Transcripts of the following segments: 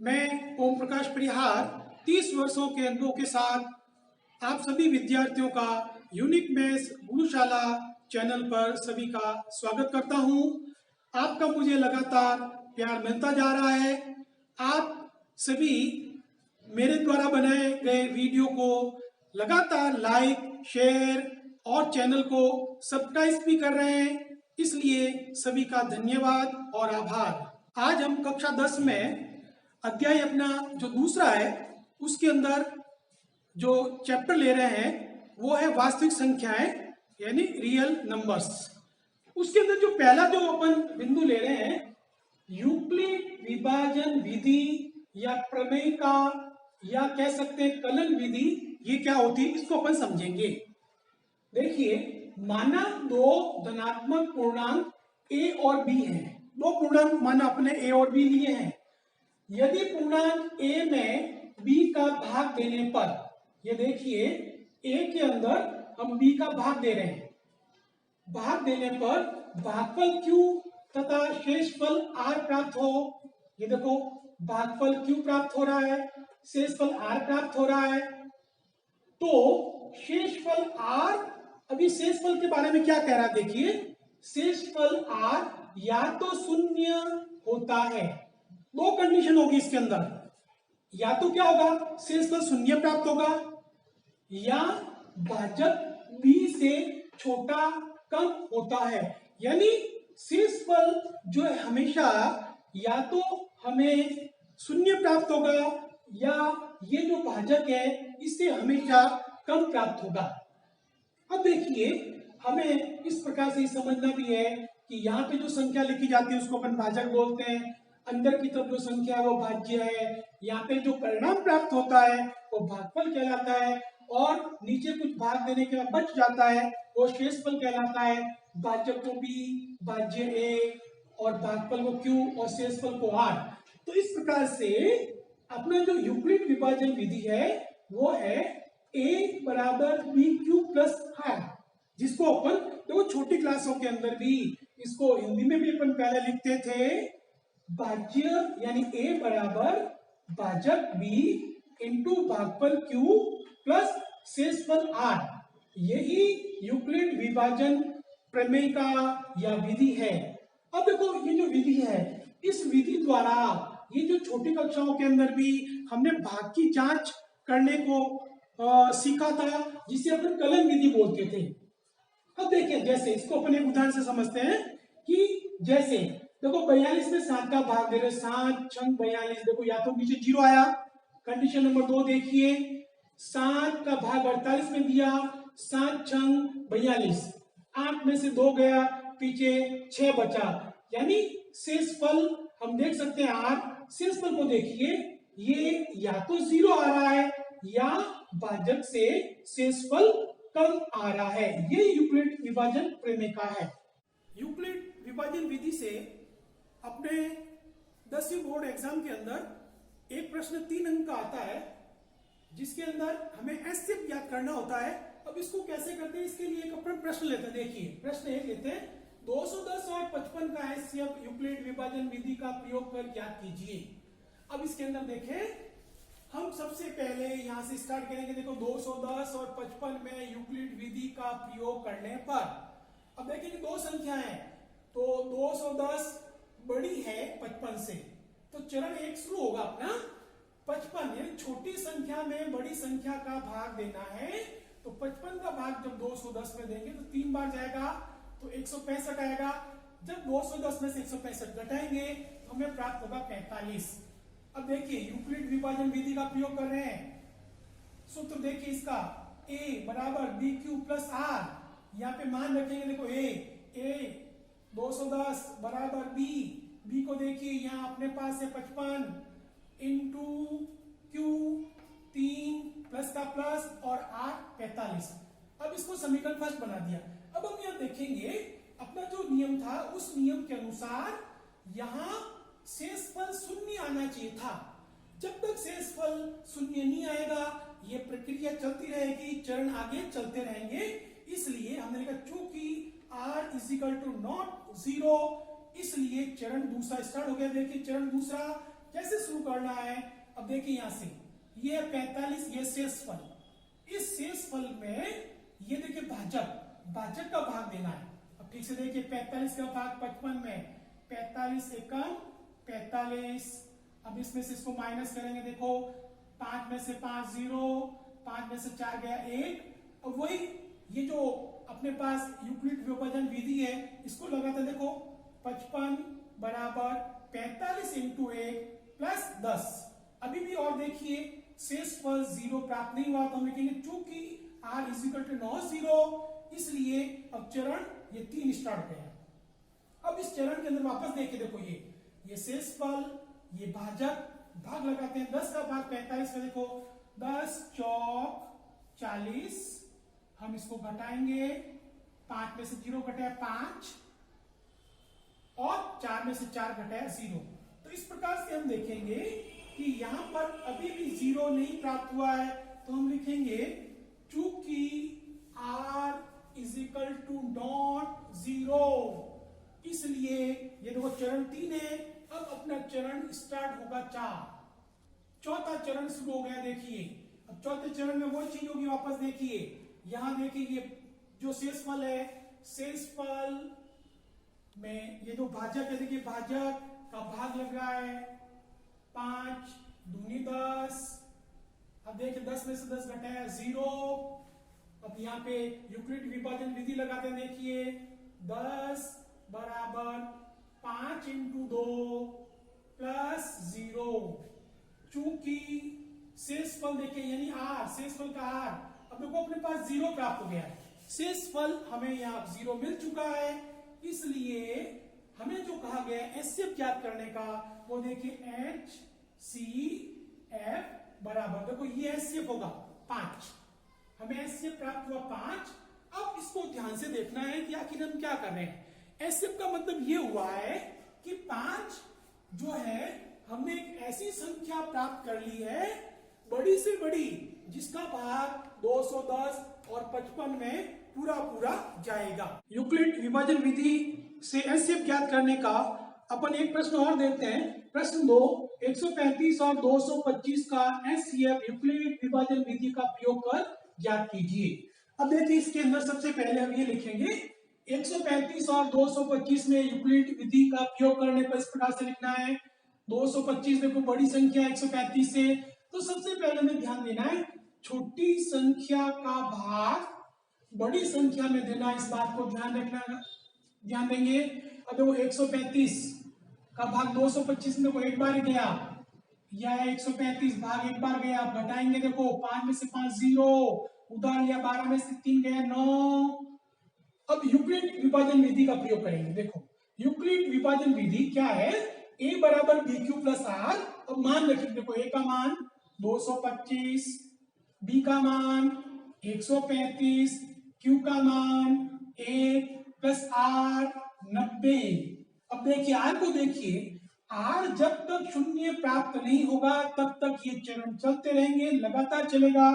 मैं ओम प्रकाश परिहार 30 वर्षों के अनुभव के साथ आप सभी विद्यार्थियों का यूनिक मैथ्स गुरुशाला चैनल पर सभी का स्वागत करता हूं। आपका मुझे लगातार प्यार मिलता जा रहा है। आप सभी मेरे द्वारा बनाए गए वीडियो को लगातार लाइक, शेयर और चैनल को सब्सक्राइब भी कर रहे हैं, इसलिए सभी का धन्यवाद और आभार। आज हम कक्षा 10 में अध्याय अपना जो दूसरा है उसके अंदर जो चैप्टर ले रहे हैं वो है वास्तविक संख्याएं यानी रियल नंबर्स। उसके अंदर जो पहला जो अपन बिंदु ले रहे हैं यूक्लिड विभाजन विधि या प्रमेय का या कह सकते हैं कलन विधि, ये क्या होती है इसको अपन समझेंगे। देखिए, माना दो धनात्मक पूर्णांक a और b हैं। दो पूर्णांक माना अपने a और b लिए हैं। यदि पूर्णांक a में b का भाग देने पर, ये देखिए a के अंदर हम b का भाग दे रहे हैं, भाग देने पर भागफल q तथा शेषफल r प्राप्त हो। ये देखो भागफल q प्राप्त हो रहा है, शेषफल r प्राप्त हो रहा है। तो शेषफल r, अभी शेषफल के बारे में क्या कह रहा है देखिए, शेषफल r या तो शून्य होता है, दो कंडीशन होगी इसके अंदर, या तो क्या होगा शेषफल शून्य प्राप्त होगा या भाजक b से छोटा कम होता है। यानी शेषफल जो है हमेशा या तो हमें शून्य प्राप्त होगा या ये जो भाजक है इससे हमेशा कम प्राप्त होगा। अब देखिए, हमें इस प्रकार से समझना भी है कि यहाँ पे जो संख्या लिखी जाती है उसको अपन भाजक बोलते हैं, अंदर की तरफ जो संख्या है वो भाज्य है, यहाँ पे जो परिणाम प्राप्त होता है वो भागफल कहलाता है और नीचे कुछ भाग देने के बाद बच जाता है वो शेषफल कहलाता है। भाजक को b, भाज्य a और भागफल को q और शेषफल को r। तो इस प्रकार से अपना जो यूक्लिड विभाजन विधि है वो है a बराबर b q प्लस r, जिसको अपन देखो छोटी क्लासों के अंदर भी इसको हिंदी में भी अपन पहले लिखते थे भाज्य यानी a बराबर भाजक b इंटू भागफल q प्लस शेषफल r। यही यूक्लिड विभाजन प्रमेय का या विधि है। अब देखो ये जो विधि है, इस विधि द्वारा ये जो छोटी कक्षाओं के अंदर भी हमने भाग की जांच करने को सीखा था, जिसे अपन कलन विधि बोलते थे। अब देखिए, जैसे इसको अपन एक उदाहरण से समझते हैं कि जैसे देखो 42 में 7 का भाग दे रहे, 7 छंग 42। देखो या तो नीचे 0 आया। कंडीशन नंबर 2 देखिए, 7 का भाग 48 में दिया, 7 छंग 42, 8 में से 2 गया, पीछे 6 बचा। यानी शेषफल हम देख सकते हैं r, शेषफल को देखिए ये या तो 0 आ रहा है या भाजक से शेषफल कम आ रहा है। ये यूक्लिड विभाजन प्रमेय का है। यूक्लिड विभाजन विधि से अपने 10वीं बोर्ड एग्जाम के अंदर एक प्रश्न 3 अंक का आता है, जिसके अंदर हमें ऐसे याद करना होता है। अब इसको कैसे करते हैं, इसके लिए एक अपन प्रश्न लेते हैं। देखिए प्रश्न एक लेते हैं, 210 और 55 का HCF यूक्लिड विभाजन विधि का प्रयोग कर ज्ञात कीजिए। अब इसके अंदर देखें, हम सबसे पहले यहां से स्टार्ट करेंगे। देखो 210 और 55 में यूक्लिड विधि का प्रयोग करने पर, अब देखेंगे दो संख्या है, तो 210 बड़ी है 55 से, तो चरण 1 शुरू होगा अपना 55, यानी छोटी संख्या में बड़ी संख्या का भाग देना है। तो 55 का भाग जब 210 में देंगे तो 3 बार जाएगा तो 165 आएगा। जब 210 में से 165 घटाएंगे तो हमें प्राप्त होगा 45। अब देखिए यूक्लिड विभाजन विधि का प्रयोग कर रहे हैं। सूत्र देखिए इसका, a बराबर बी क्यू प्लस आर। यहाँ पे मान रखेंगे, देखो a 210 बराबर b को देखिए यहाँ अपने पास है 55 इंटू क्यू 3 प्लस का प्लस और r 45। अब इसको समीकरण फर्स्ट बना दिया। अब हम यहाँ देखेंगे अपना जो नियम था उस नियम के अनुसार यहाँ शेषफल शून्य आना चाहिए था। जब तक शेषफल शून्य नहीं आएगा ये प्रक्रिया चलती रहेगी, चरण आगे चलते रहेंगे। इसलिए हमने लिखा चूंकि r is equal to not 0, इसलिए चरण दूसरा स्टार्ट हो गया। देखिए चरण दूसरा कैसे शुरू करना है? अब देखिए यहां से ये 45, ये शेषफल। इस शेषफल में ये देखिए भाजक का भाग देना है। अब ठीक से देखिए 45 का भाग 55 में, 45 एकम 45। अब इसमें से इसको माइनस करेंगे, देखो 5 में से 5 0, 5 में से 4 गया 1। अब वही ये जो अपने पास यूक्लिड विभाजन विधि है इसको लगाते, देखो 55 बराबर 45 इंटू 1 प्लस 10। अभी भी और देखिए शेषफल 0 प्राप्त नहीं हुआ तो हम लिखेंगे चूंकि r इक्वल टू नॉट 0, इसलिए अब चरण ये 3 स्टार्ट गया। अब इस चरण के अंदर वापस देखिए, देखो ये शेषफल, ये भाग लगाते हैं। 10 का भाग 45 में, देखो 10 चौक 40। हम इसको घटाएंगे, 5 में से 0 घटाया 5 और 4 में से 4 घटाया 0। तो इस प्रकार से हम देखेंगे कि यहां पर अभी भी 0 नहीं प्राप्त हुआ है, तो हम लिखेंगे चूंकि r is equal to not 0, इसलिए ये देखो चरण 3 है। अब अपना चरण स्टार्ट होगा 4। चौथा चरण शुरू हो गया। देखिए अब चौथे चरण में वो चीज होगी, वापस देखिए यहां देखिए ये जो शेषफल है, शेषफल में ये जो भाजक है, देखिए भाजक का भाग लग रहा है 5 दूनी 10। अब देखिए 10 में से 10 घटाया 0। अब यहाँ पे यूक्लिड विभाजन विधि लगाते हैं, देखिए 10 बराबर 5 इंटू 2 प्लस 0। चूंकि शेषफल देखिए यानी r, शेषफल का r, अब देखो अपने पास 0 प्राप्त हो गया है। शेषफल हमें यहाँ 0 मिल चुका है, इसलिए हमें जो कहा गया एचसीएफ ज्ञात करने का वो देखिए HCF बराबर, देखो ये एचसीएफ होगा 5। हमें एचसीएफ प्राप्त हुआ 5। अब इसको ध्यान से देखना है कि आखिर हम क्या कर रहे हैं। एचसीएफ का मतलब ये हुआ है कि 5 जो है हमने एक ऐसी संख्या प्राप्त कर ली है बड़ी से बड़ी जिसका भाग 210 और 55 में पूरा जाएगा। यूक्लिड विभाजन विधि से एचसीएफ ज्ञात करने का अपन एक प्रश्न और देते हैं। प्रश्न 2, 135 और 225 का एचसीएफ यूक्लिड विभाजन विधि का प्रयोग कर ज्ञात कीजिए। अब देखिए इसके अंदर सबसे पहले हम ये लिखेंगे 135 और 225 में यूक्लिड विधि का प्रयोग करने पर इस प्रकार से लिखना है। 225 देखो बड़ी संख्या 135 से, तो सबसे पहले हमें ध्यान देना है छोटी संख्या का भाग बड़ी संख्या में देना, इस बात को ध्यान देंगे। अब देखो 135 का भाग 225 में, देखो एक बार गया, यह 135 भाग एक बार गया। आप घटाएंगे, देखो 5 में से 5 0, उधर लिया 12 में से 3 गया 9। अब यूक्लिड विभाजन विधि का प्रयोग करेंगे। देखो यूक्लिड विभाजन विधि क्या है, a बराबर बी क्यू प्लस आर। अब मान रखिए, देखो a का मान 225, b का मान 135, q का मान 1 प्लस r 90। अब देखिए r को देखिए, r जब तक शून्य प्राप्त नहीं होगा तब तक ये चरण चलते रहेंगे, लगातार चलेगा।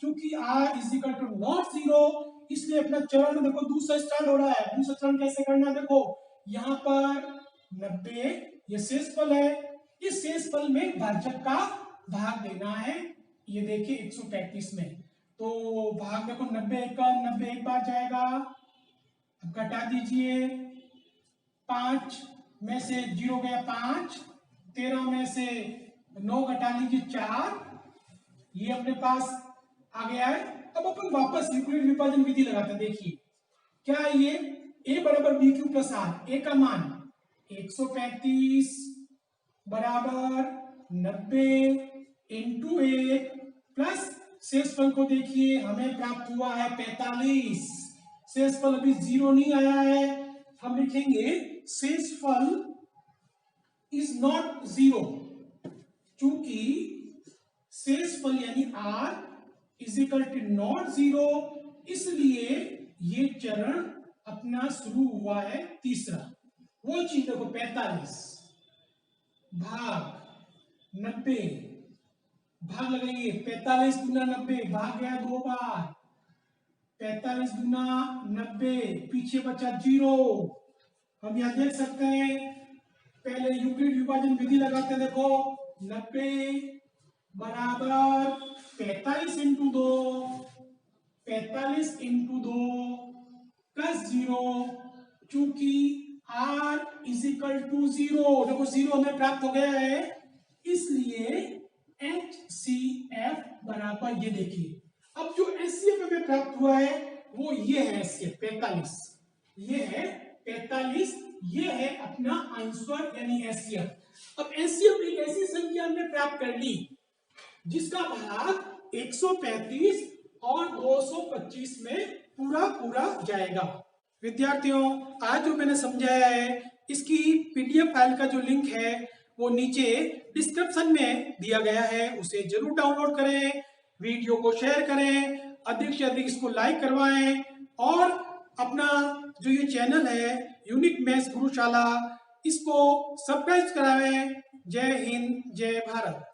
क्योंकि r is equal to not 0, इसलिए अपना चरण देखो दूसरा स्टार्ट हो रहा है। दूसरा चरण कैसे करना है, देखो यहाँ पर 90 ये शेषफल है, इस शेषफल में भाजक का भाग देना है। ये देखिए 135 में, तो भाग देखो 90 एकम 90 एक बार जाएगा। अब घटा दीजिए, 5 में से 0 गया 5, 13 में से 9 घटा लीजिए 4, ये अपने पास आ गया है। अब अपन वापस यूक्लिड विभाजन विधि लगाते हैं। देखिए क्या है ये, a बराबर b q plus r. a का मान 135 बराबर 90 इंटू 1 प्लस शेषफल को देखिए हमें प्राप्त हुआ है 45। शेषफल अभी 0 नहीं आया है, हम लिखेंगे शेषफल इज नॉट 0। चूंकि शेषफल यानी r is equal to not 0, इसलिए ये चरण अपना शुरू हुआ है तीसरा। वो चीज देखो 45 भाग 90, भाग लगाइए 45 गुना 90, भाग गया 2 बार, 45 गुना 90, पीछे बचा 0। हम यहां देख सकते हैं, पहले यूक्लिड विभाजन विधि लगाते हैं, देखो 90 बराबर 45 इंटू 2, 45 इंटू 2 प्लस 0, चूंकि r इज इक्वल टू 0, देखो 0 हमें प्राप्त हो गया है, इसलिए HCF बराबर, ये देखिए अब जो HCF हमें प्राप्त हुआ है वो ये है HCF 45, ये है 45, ये है अपना आंसर यानी HCF। अब HCF एक ऐसी संख्या हमने प्राप्त कर ली जिसका भाग 135 और 225 में पूरा पूरा जाएगा। विद्यार्थियों, आज जो मैंने समझाया है इसकी पीडीएफ फाइल का जो लिंक है वो नीचे डिस्क्रिप्शन में दिया गया है, उसे जरूर डाउनलोड करें, वीडियो को शेयर करें, अधिक से अधिक इसको लाइक करवाएं और अपना जो ये चैनल है यूनिक मैथ्स गुरुशाला, इसको सब्सक्राइब करावें। जय हिंद, जय भारत।